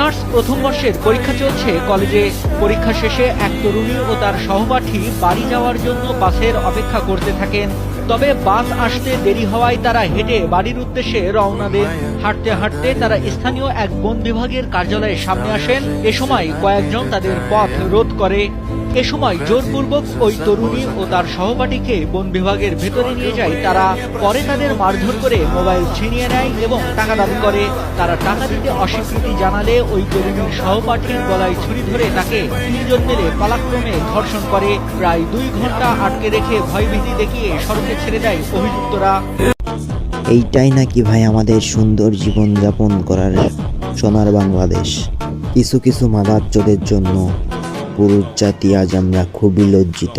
Honours প্রথম বর্ষের পরীক্ষা চলছে কলেজে। পরীক্ষা শেষে এক তরুণী ও তার সহপাঠী বাড়ি যাওয়ার জন্য বাসের অপেক্ষা করতে থাকেন। তবে বাস আসতে দেরি হওয়ায় তারা হেঁটে বাড়ির উদ্দেশ্যে রওনা দেন। হাঁটতে হাঁটতে তারা স্থানীয় এক বন বিভাগের কার্যালয়ের সামনে আসেন। এ সময় কয়েকজন তাদের পথ রোধ করে। এ সময় জোরপূর্বক ওই তরুণী ও তার সহপাঠীকে বন বিভাগের ভেতরে নিয়ে যায় তারা। পরে তাদের মারধর করে মোবাইল ছিনিয়ে নেয় এবং টাকা দাবি করে। তারা টাকা দিতে অস্বীকৃতি জানালে ওই তরুণীর সহপাঠীর গলায় ছুরি ধরে তাকে তিনজন মিলে পালাক্রমে ধর্ষণ করে। প্রায় 2 ঘন্টা আটকে রেখে ভয়ভীতি দেখিয়ে সড়কে ছেড়ে দেয় অভিযুক্তরা। এইটাই নাকি ভাই আমাদের সুন্দর জীবনযাপন করার সোনার বাংলাদেশ। কিছু মাদারচোদের জন্য পুরুষ জাতি আজ আমরা খুবই লজ্জিত।